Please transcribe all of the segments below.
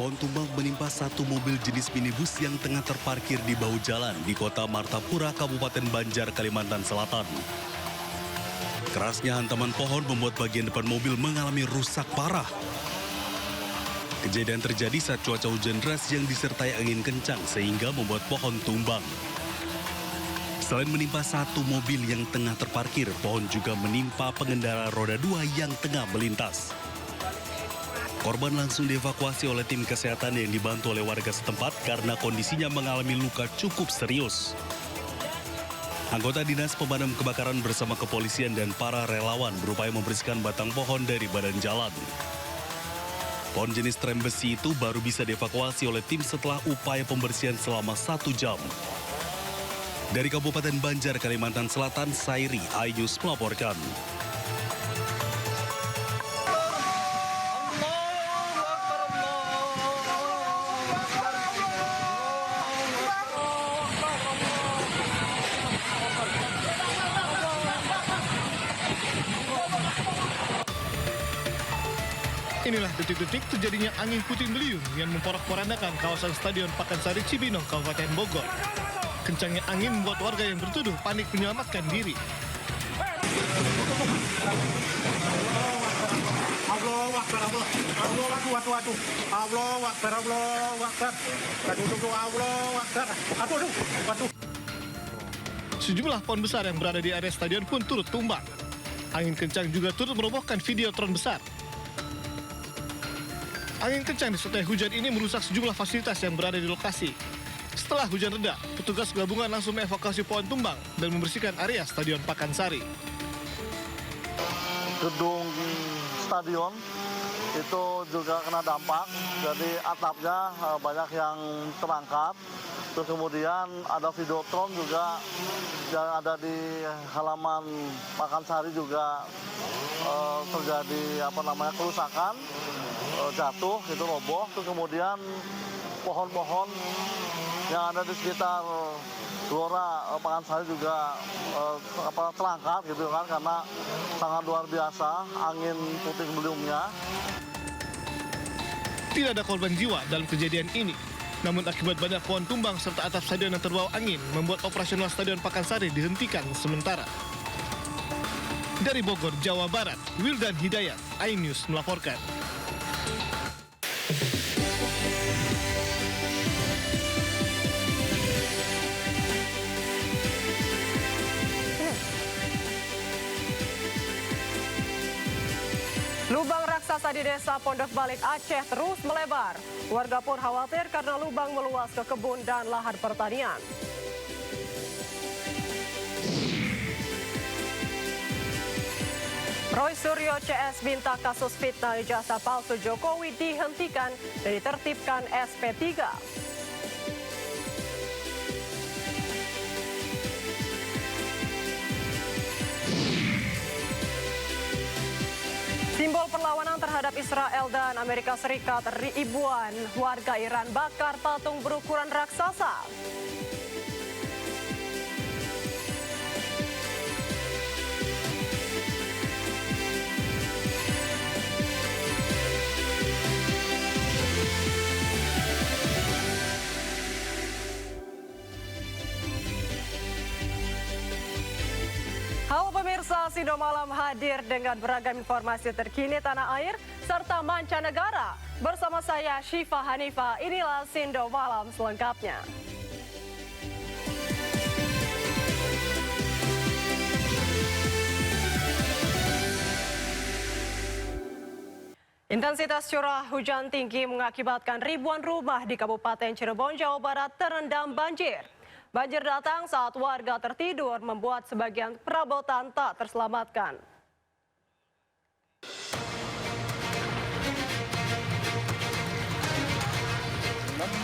Pohon tumbang menimpa satu mobil jenis minibus yang tengah terparkir di bahu jalan di kota Martapura, Kabupaten Banjar, Kalimantan Selatan. Kerasnya hantaman pohon membuat bagian depan mobil mengalami rusak parah. Kejadian terjadi saat cuaca hujan deras yang disertai angin kencang sehingga membuat pohon tumbang. Selain menimpa satu mobil yang tengah terparkir, pohon juga menimpa pengendara roda 2 yang tengah melintas. Korban langsung dievakuasi oleh tim kesehatan yang dibantu oleh warga setempat karena kondisinya mengalami luka cukup serius. Anggota Dinas Pemadam Kebakaran bersama kepolisian dan para relawan berupaya membersihkan batang pohon dari badan jalan. Pohon jenis trem besi itu baru bisa dievakuasi oleh tim setelah upaya pembersihan selama 1 jam. Dari Kabupaten Banjar, Kalimantan Selatan, Sairi, iNews melaporkan. Inilah detik-detik terjadinya angin puting beliung yang memporak-porandakan kawasan Stadion Pakansari Cibinong, Kabupaten Bogor. Kencangnya angin membuat warga yang bertuduh panik menyelamatkan diri. Sejumlah pohon besar yang berada di area stadion pun turut tumbang. Angin kencang juga turut merobohkan videotron besar. Angin kencang disertai hujan ini merusak sejumlah fasilitas yang berada di lokasi. Setelah hujan reda, petugas gabungan langsung mengevakuasi pohon tumbang dan membersihkan area Stadion Pakansari. Gedung stadion itu juga kena dampak, jadi atapnya banyak yang terangkat. Terus kemudian ada videotron juga yang ada di halaman Pakansari juga terjadi kerusakan. Jatuh, itu roboh. Terus kemudian pohon-pohon yang ada di sekitar Gelora Pakansari juga terangkat gitu kan, karena sangat luar biasa angin puting beliungnya. Tidak ada korban jiwa dalam kejadian ini. Namun akibat banyak pohon tumbang serta atap stadion yang terbawa angin membuat operasional Stadion Pakansari dihentikan sementara. Dari Bogor, Jawa Barat, Wildan Hidayat, iNews melaporkan. Lubang raksasa di desa Pondok Balik Aceh terus melebar. Warga pun khawatir karena lubang meluas ke kebun dan lahan pertanian. Roy Suryo CS minta kasus fitnah ijazah palsu Jokowi dihentikan dan ditertibkan SP3. Simbol perlawanan terhadap Israel dan Amerika Serikat, ribuan warga Iran bakar patung berukuran raksasa. Halo pemirsa, Sindo Malam hadir dengan beragam informasi terkini tanah air serta mancanegara. Bersama saya Syifa Hanifah, inilah Sindo Malam selengkapnya. Intensitas curah hujan tinggi mengakibatkan ribuan rumah di Kabupaten Cirebon, Jawa Barat terendam banjir. Banjir datang saat warga tertidur membuat sebagian perabotan tak terselamatkan.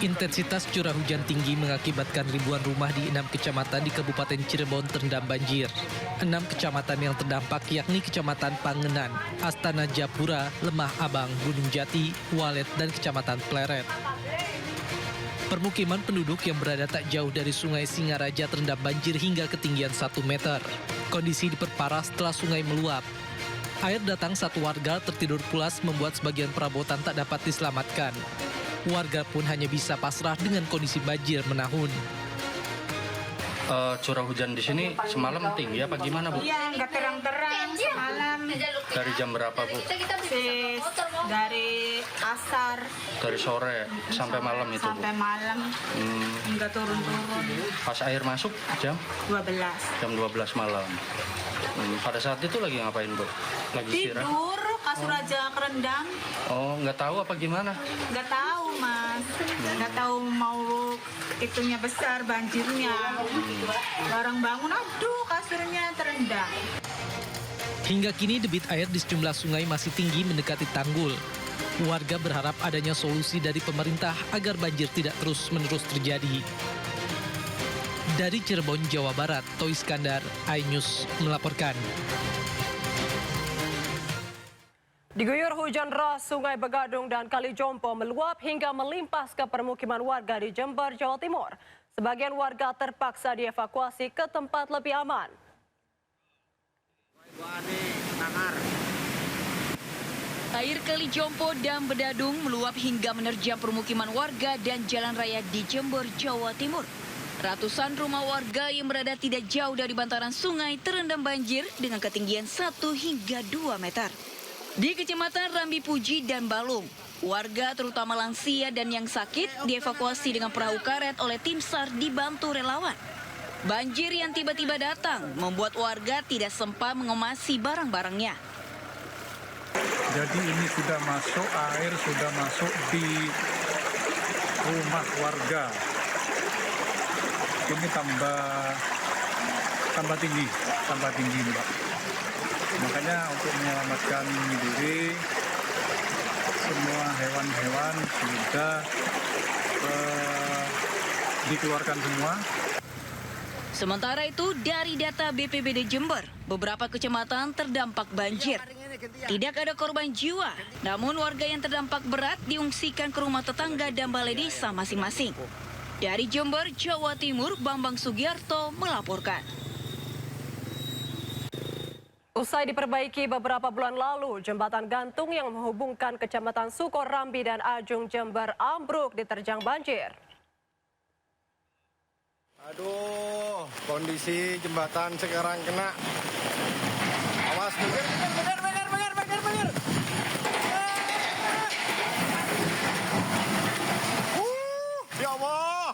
Intensitas curah hujan tinggi mengakibatkan ribuan rumah di 6 kecamatan di Kabupaten Cirebon terendam banjir. 6 kecamatan yang terdampak yakni Kecamatan Pangenan, Astana Japura, Lemah Abang, Gunung Jati, Walet, dan Kecamatan Pleret. Permukiman penduduk yang berada tak jauh dari Sungai Singaraja terendam banjir hingga ketinggian 1 meter. Kondisi diperparah setelah sungai meluap. Air datang saat warga tertidur pulas membuat sebagian perabotan tak dapat diselamatkan. Warga pun hanya bisa pasrah dengan kondisi banjir menahun. Curah hujan di sini semalam tinggi apa gimana, Bu? Iya, nggak terang-terang semalam. Dari jam berapa, Bu? Dari asar Dari sore sampai malam itu, Bu? sampai malam, nggak turun-turun. Pas air masuk jam 12. jam 12 malam. Pada saat itu lagi ngapain, Bu? Lagi istirahat? Tidur, kasur aja kerendam. Oh, nggak tahu apa gimana? Nggak tahu, Mas. Nggak tahu mau itunya besar banjirnya. Barang bangun, aduh kasurnya terendam. Hingga kini debit air di sejumlah sungai masih tinggi mendekati tanggul. Warga berharap adanya solusi dari pemerintah agar banjir tidak terus-menerus terjadi. Dari Cirebon, Jawa Barat, Toy Iskandar, iNews melaporkan. Diguyur hujan deras, Sungai Begadung dan Kali Jompo meluap hingga melimpas ke permukiman warga di Jember, Jawa Timur. Sebagian warga terpaksa dievakuasi ke tempat lebih aman. Air Kali Jompo dan Bedadung meluap hingga menerjang permukiman warga dan jalan raya di Jember, Jawa Timur. Ratusan rumah warga yang berada tidak jauh dari bantaran sungai terendam banjir dengan ketinggian 1 hingga 2 meter. Di Kecamatan Rambi Puji dan Balung, warga terutama lansia dan yang sakit dievakuasi dengan perahu karet oleh tim SAR dibantu relawan. Banjir yang tiba-tiba datang membuat warga tidak sempat mengemasi barang-barangnya. Jadi ini sudah masuk, air sudah masuk di rumah warga. Ini tambah tinggi Mbak. Makanya untuk menyelamatkan diri, semua hewan-hewan sudah dikeluarkan semua. Sementara itu, dari data BPBD Jember, beberapa kecamatan terdampak banjir. Tidak ada korban jiwa, namun warga yang terdampak berat diungsikan ke rumah tetangga dan balai desa masing-masing. Dari Jember, Jawa Timur, Bambang Sugiarto melaporkan. Usai diperbaiki beberapa bulan lalu, jembatan gantung yang menghubungkan Kecamatan Sukorambi dan Ajung, Jember ambruk diterjang banjir. Aduh, kondisi jembatan sekarang kena. Awas, bener. Ya Allah.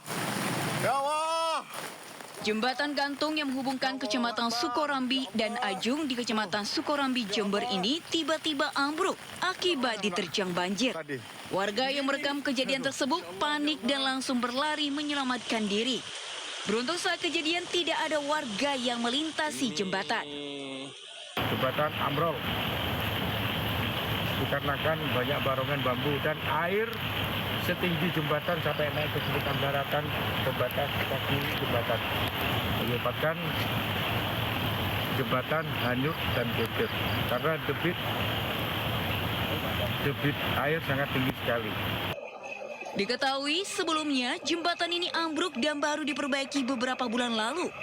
Jembatan gantung yang menghubungkan Kecamatan Sukorambi dan Ajung di Kecamatan Sukorambi, Jember ini tiba-tiba ambruk akibat diterjang banjir. Warga yang merekam kejadian tersebut panik dan langsung berlari menyelamatkan diri. Beruntung saat kejadian tidak ada warga yang melintasi jembatan. Jembatan ambrol dikarenakan banyak barongan bambu dan air setinggi jembatan sampai naik ke sekitar daratan pembatas kaki jembatan, menyebabkan jembatan hanyut dan geger karena debit air sangat tinggi sekali. Diketahui sebelumnya jembatan ini ambruk dan baru diperbaiki beberapa bulan lalu.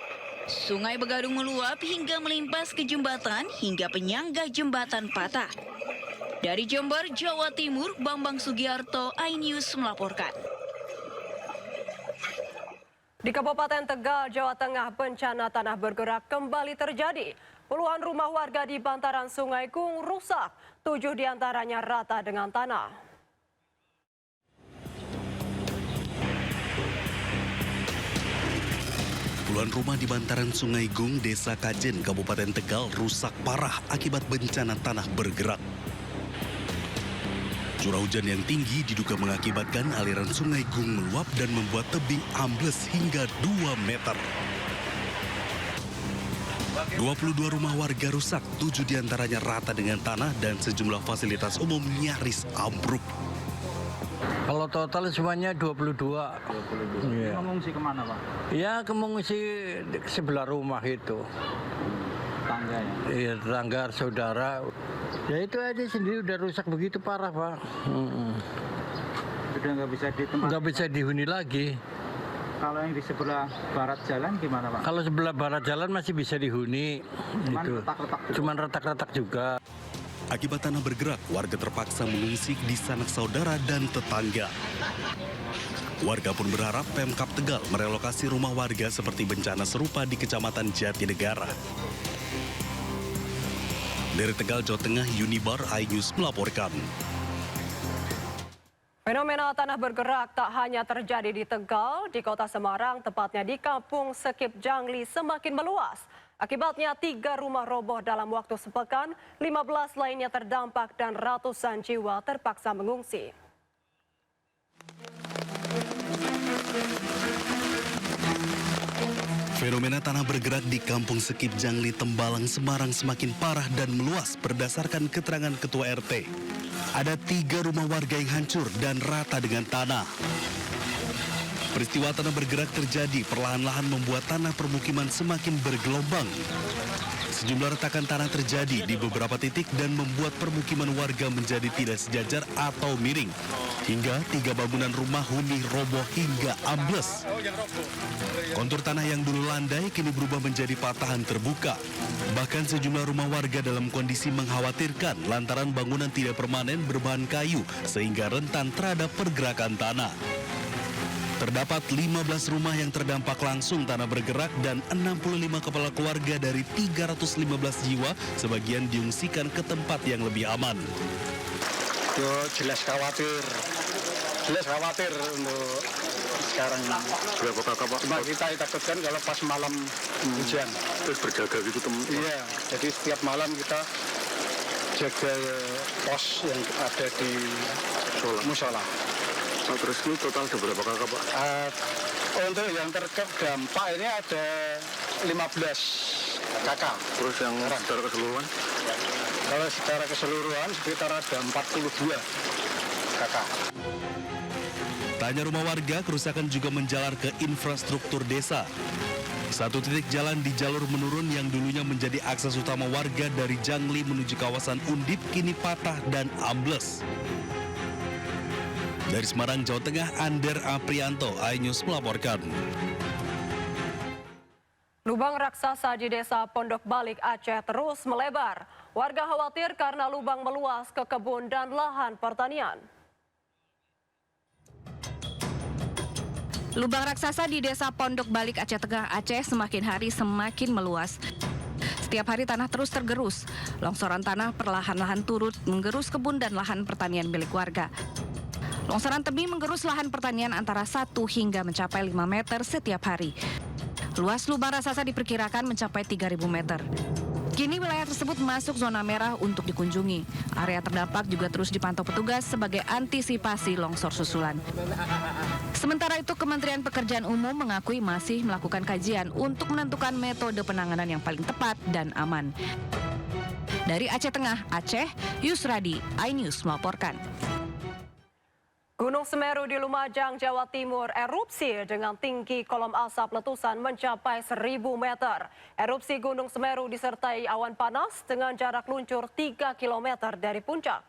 Sungai Begadung meluap hingga melimpas ke jembatan hingga penyangga jembatan patah. Dari Jember, Jawa Timur, Bambang Sugiarto, iNews melaporkan. Di Kabupaten Tegal, Jawa Tengah, bencana tanah bergerak kembali terjadi. Puluhan rumah warga di bantaran Sungai Gung rusak, 7 diantaranya rata dengan tanah. Puluhan rumah di bantaran Sungai Gung, Desa Kajen, Kabupaten Tegal rusak parah akibat bencana tanah bergerak. Curah hujan yang tinggi diduga mengakibatkan aliran Sungai Gung meluap dan membuat tebing ambles hingga 2 meter. 22 rumah warga rusak, 7 diantaranya rata dengan tanah dan sejumlah fasilitas umum nyaris ambruk. Kalau total semuanya 22. Ya. Mengungsi kemana, Pak? Ya, mengungsi sebelah rumah itu. Tangga ya? Iya, tetangga, saudara. Ya itu aja sendiri udah rusak begitu parah, Pak. Udah nggak bisa ditempatkan? Nggak bisa dihuni lagi. Kalau yang di sebelah barat jalan gimana, Pak? Kalau sebelah barat jalan masih bisa dihuni. Cuman itu. retak-retak juga? Cuman retak-retak juga. Akibat tanah bergerak, warga terpaksa mengungsi di sanak saudara dan tetangga. Warga pun berharap Pemkab Tegal merelokasi rumah warga seperti bencana serupa di Kecamatan Jatinegara. Dari Tegal, Jawa Tengah, Unibar iNews melaporkan. Fenomena tanah bergerak tak hanya terjadi di Tegal, di Kota Semarang, tepatnya di Kampung Sekip Jangli semakin meluas. Akibatnya 3 rumah roboh dalam waktu sepekan, 15 lainnya terdampak dan ratusan jiwa terpaksa mengungsi. Fenomena tanah bergerak di Kampung Sekip Jangli, Tembalang, Semarang semakin parah dan meluas berdasarkan keterangan Ketua RT. Ada 3 rumah warga yang hancur dan rata dengan tanah. Peristiwa tanah bergerak terjadi perlahan-lahan membuat tanah permukiman semakin bergelombang. Sejumlah retakan tanah terjadi di beberapa titik dan membuat permukiman warga menjadi tidak sejajar atau miring. Hingga 3 bangunan rumah huni roboh hingga ambles. Kontur tanah yang dulu landai kini berubah menjadi patahan terbuka. Bahkan sejumlah rumah warga dalam kondisi mengkhawatirkan lantaran bangunan tidak permanen berbahan kayu sehingga rentan terhadap pergerakan tanah. Terdapat 15 rumah yang terdampak langsung tanah bergerak dan 65 kepala keluarga dari 315 jiwa sebagian diungsikan ke tempat yang lebih aman. Jelas khawatir untuk sekarang. Cuma kita takutkan kalau pas malam hujan. Terus berjaga gitu teman. Iya, jadi setiap malam kita jaga pos yang ada di musola. Terus ini total ada berapa kakak Pak? Untuk yang terdampak ini ada 15 kakak. Terus yang secara keseluruhan? Kalau secara keseluruhan sekitar ada 42 kakak. Tak hanya rumah warga, kerusakan juga menjalar ke infrastruktur desa. Satu titik jalan di jalur menurun yang dulunya menjadi akses utama warga dari Jangli menuju kawasan Undip kini patah dan ambles. Dari Semarang, Jawa Tengah, Ander Aprianto, iNews melaporkan. Lubang raksasa di Desa Pondok Balik, Aceh terus melebar. Warga khawatir karena lubang meluas ke kebun dan lahan pertanian. Lubang raksasa di Desa Pondok Balik, Aceh Tengah, Aceh semakin hari semakin meluas. Setiap hari tanah terus tergerus. Longsoran tanah perlahan-lahan turut menggerus kebun dan lahan pertanian milik warga. Longsoran tebing menggerus lahan pertanian antara 1 hingga mencapai 5 meter setiap hari. Luas lubang raksasa diperkirakan mencapai 3.000 meter. Kini wilayah tersebut masuk zona merah untuk dikunjungi. Area terdampak juga terus dipantau petugas sebagai antisipasi longsor susulan. Sementara itu, Kementerian Pekerjaan Umum mengakui masih melakukan kajian untuk menentukan metode penanganan yang paling tepat dan aman. Dari Aceh Tengah, Aceh, Yusradi, iNews melaporkan. Gunung Semeru di Lumajang, Jawa Timur erupsi dengan tinggi kolom asap letusan mencapai 1.000 meter. Erupsi Gunung Semeru disertai awan panas dengan jarak luncur 3 km dari puncak.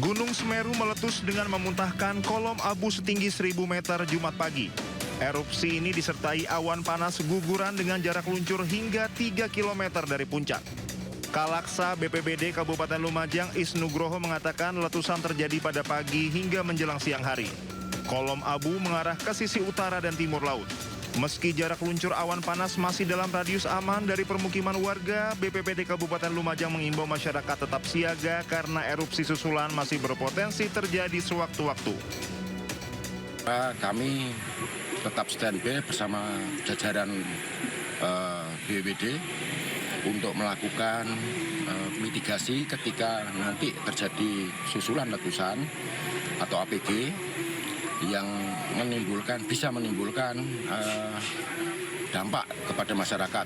Gunung Semeru meletus dengan memuntahkan kolom abu setinggi 1.000 meter Jumat pagi. Erupsi ini disertai awan panas guguran dengan jarak luncur hingga 3 km dari puncak. Kalaksa BPBD Kabupaten Lumajang Isnugroho mengatakan letusan terjadi pada pagi hingga menjelang siang hari. Kolom abu mengarah ke sisi utara dan timur laut. Meski jarak luncur awan panas masih dalam radius aman dari permukiman warga, BPBD Kabupaten Lumajang mengimbau masyarakat tetap siaga karena erupsi susulan masih berpotensi terjadi sewaktu-waktu. Kami tetap standby bersama jajaran BPBD untuk melakukan mitigasi ketika nanti terjadi susulan letusan atau APG yang bisa menimbulkan dampak kepada masyarakat.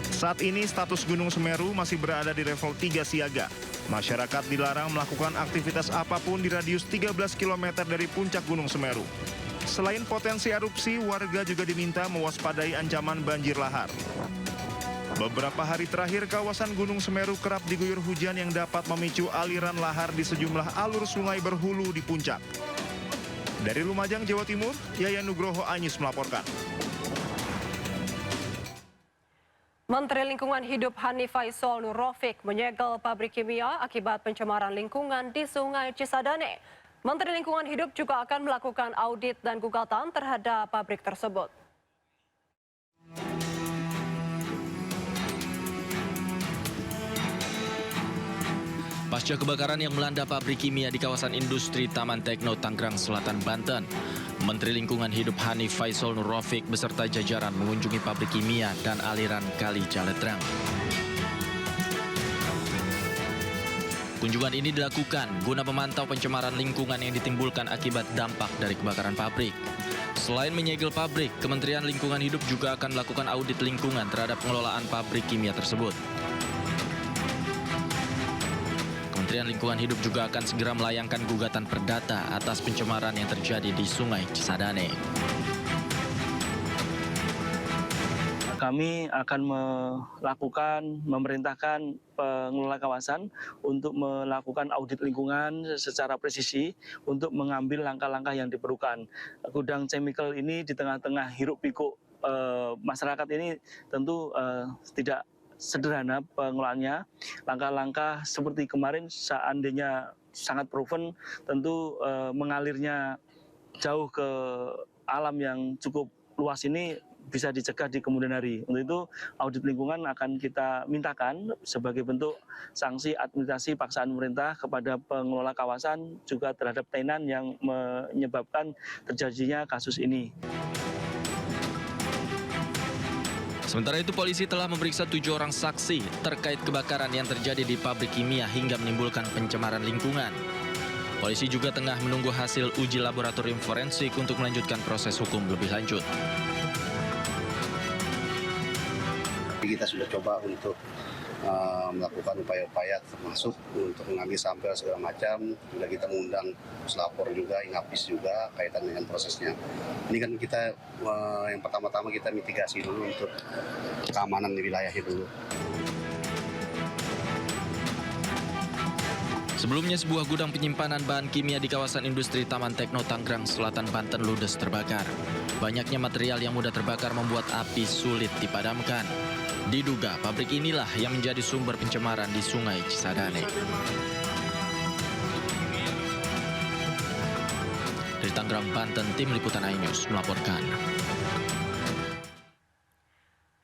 Saat ini status Gunung Semeru masih berada di level 3 siaga. Masyarakat dilarang melakukan aktivitas apapun di radius 13 km dari puncak Gunung Semeru. Selain potensi erupsi, warga juga diminta mewaspadai ancaman banjir lahar. Beberapa hari terakhir, kawasan Gunung Semeru kerap diguyur hujan yang dapat memicu aliran lahar di sejumlah alur sungai berhulu di puncak. Dari Lumajang, Jawa Timur, Yayan Nugroho Anyus melaporkan. Menteri Lingkungan Hidup Hanif Faisal Nur Rafiq menyegel pabrik kimia akibat pencemaran lingkungan di Sungai Cisadane. Menteri Lingkungan Hidup juga akan melakukan audit dan gugatan terhadap pabrik tersebut. Pasca kebakaran yang melanda pabrik kimia di kawasan industri Taman Tekno, Tangerang Selatan, Banten, Menteri Lingkungan Hidup Hanif Faisal Nur Rafiq beserta jajaran mengunjungi pabrik kimia dan aliran Kali Jaletrang. Kunjungan ini dilakukan guna memantau pencemaran lingkungan yang ditimbulkan akibat dampak dari kebakaran pabrik. Selain menyegel pabrik, Kementerian Lingkungan Hidup juga akan melakukan audit lingkungan terhadap pengelolaan pabrik kimia tersebut. Kementerian Lingkungan Hidup juga akan segera melayangkan gugatan perdata atas pencemaran yang terjadi di Sungai Cisadane. Kami akan memerintahkan pengelola kawasan untuk melakukan audit lingkungan secara presisi untuk mengambil langkah-langkah yang diperlukan. Gudang chemical ini di tengah-tengah hiruk-pikuk masyarakat ini tentu tidak sederhana pengelolaannya. Langkah-langkah seperti kemarin seandainya sangat proven, tentu mengalirnya jauh ke alam yang cukup luas ini bisa dicegah di kemudian hari. Untuk itu audit lingkungan akan kita mintakan sebagai bentuk sanksi administrasi paksaan pemerintah kepada pengelola kawasan juga terhadap tenan yang menyebabkan terjadinya kasus ini. Sementara itu, polisi telah memeriksa 7 orang saksi terkait kebakaran yang terjadi di pabrik kimia hingga menimbulkan pencemaran lingkungan. Polisi juga tengah menunggu hasil uji laboratorium forensik untuk melanjutkan proses hukum lebih lanjut. Kita sudah coba untuk melakukan upaya-upaya termasuk untuk mengambil sampel segala macam. Sudah kita mengundang puslapor juga, Inapis juga kaitan dengan prosesnya. Ini kan kita yang pertama-tama kita mitigasi dulu untuk keamanan di wilayahnya dulu. Sebelumnya, sebuah gudang penyimpanan bahan kimia di kawasan industri Taman Tekno, Tangerang Selatan, Banten ludes terbakar. Banyaknya material yang mudah terbakar membuat api sulit dipadamkan. Diduga pabrik inilah yang menjadi sumber pencemaran di Sungai Cisadane. Dari Tangerang, Banten, Tim Liputan iNews melaporkan.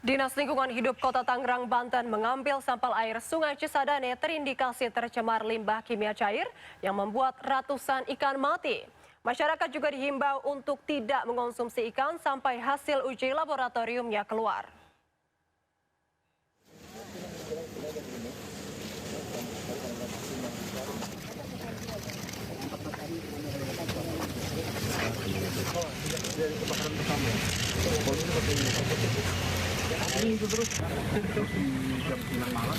Dinas Lingkungan Hidup Kota Tangerang, Banten mengambil sampel air Sungai Cisadane terindikasi tercemar limbah kimia cair yang membuat ratusan ikan mati. Masyarakat juga dihimbau untuk tidak mengonsumsi ikan sampai hasil uji laboratoriumnya keluar. Dari kebakaran pertama, polisi seperti ini. Ini itu terus di jam 9 malam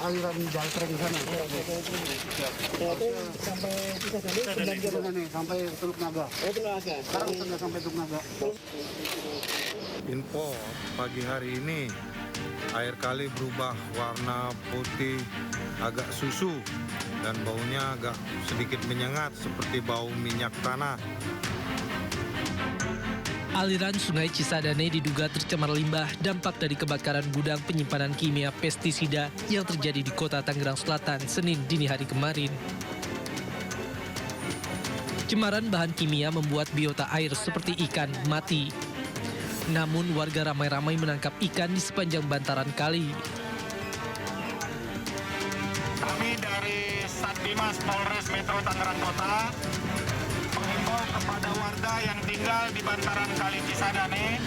aliran Jaltreng sana. Sampai Teluk Naga. Sekarang sudah sampai Teluk Naga. Info pagi hari ini air kali berubah warna putih agak susu dan baunya agak sedikit menyengat seperti bau minyak tanah. Aliran Sungai Cisadane diduga tercemar limbah dampak dari kebakaran gudang penyimpanan kimia pestisida yang terjadi di Kota Tangerang Selatan Senin dini hari kemarin. Cemaran bahan kimia membuat biota air seperti ikan mati. Namun warga ramai-ramai menangkap ikan di sepanjang bantaran kali. Kami dari Satdimas Polres Metro Tangerang Kota mengimbau kepada warga yang tinggal di bantaran Kali Cisadane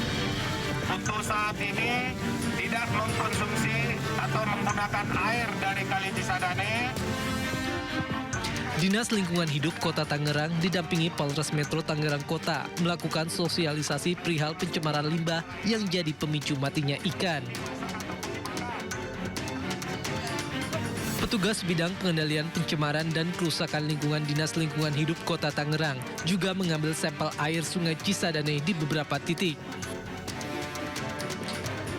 untuk saat ini tidak mengkonsumsi atau menggunakan air dari Kali Cisadane. Dinas Lingkungan Hidup Kota Tangerang didampingi Polres Metro Tangerang Kota melakukan sosialisasi perihal pencemaran limbah yang jadi pemicu matinya ikan. Petugas bidang pengendalian pencemaran dan kerusakan lingkungan Dinas Lingkungan Hidup Kota Tangerang juga mengambil sampel air Sungai Cisadane di beberapa titik.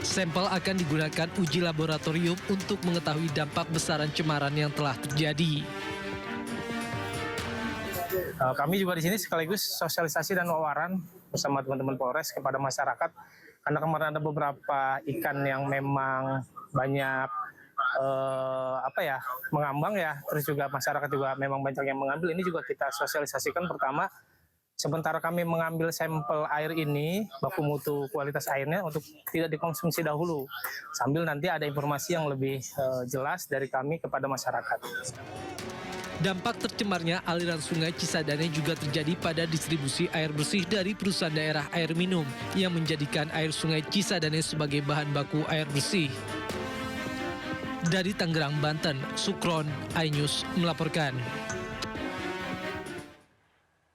Sampel akan digunakan uji laboratorium untuk mengetahui dampak besaran cemaran yang telah terjadi. Kami juga di sini sekaligus sosialisasi dan wawaran bersama teman-teman Polres kepada masyarakat, karena kemarin ada beberapa ikan yang memang banyak mengambang ya, terus juga masyarakat juga memang banyak yang mengambil. Ini juga kita sosialisasikan. Pertama, sementara kami mengambil sampel air ini, baku mutu kualitas airnya untuk tidak dikonsumsi dahulu, sambil nanti ada informasi yang lebih jelas dari kami kepada masyarakat. Dampak tercemarnya aliran Sungai Cisadane juga terjadi pada distribusi air bersih dari perusahaan daerah air minum yang menjadikan air Sungai Cisadane sebagai bahan baku air bersih. Dari Tangerang, Banten, Sukron, iNews melaporkan.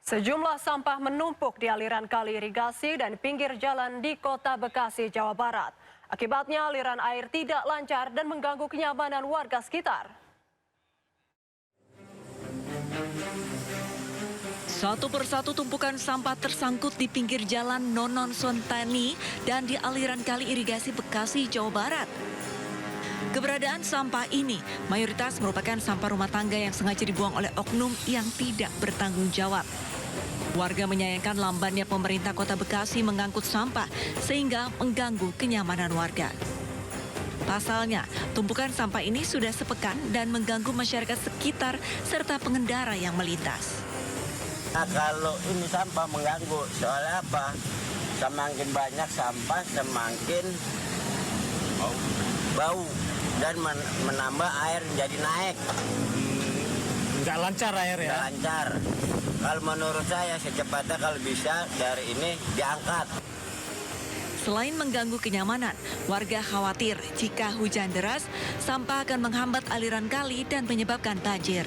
Sejumlah sampah menumpuk di aliran kali irigasi dan pinggir jalan di Kota Bekasi, Jawa Barat. Akibatnya aliran air tidak lancar dan mengganggu kenyamanan warga sekitar. Satu persatu tumpukan sampah tersangkut di pinggir jalan Nonon Sontani dan di aliran kali irigasi Bekasi, Jawa Barat. Keberadaan sampah ini mayoritas merupakan sampah rumah tangga yang sengaja dibuang oleh oknum yang tidak bertanggung jawab. Warga menyayangkan lambannya pemerintah Kota Bekasi mengangkut sampah sehingga mengganggu kenyamanan warga. Pasalnya, tumpukan sampah ini sudah sepekan dan mengganggu masyarakat sekitar serta pengendara yang melintas. Nah, kalau ini sampah mengganggu, soalnya apa? Semakin banyak sampah, semakin bau dan menambah air jadi naik. Nggak lancar air ya? Nggak lancar. Kalau menurut saya secepatnya kalau bisa dari ini diangkat. Selain mengganggu kenyamanan, warga khawatir jika hujan deras, sampah akan menghambat aliran kali dan menyebabkan banjir.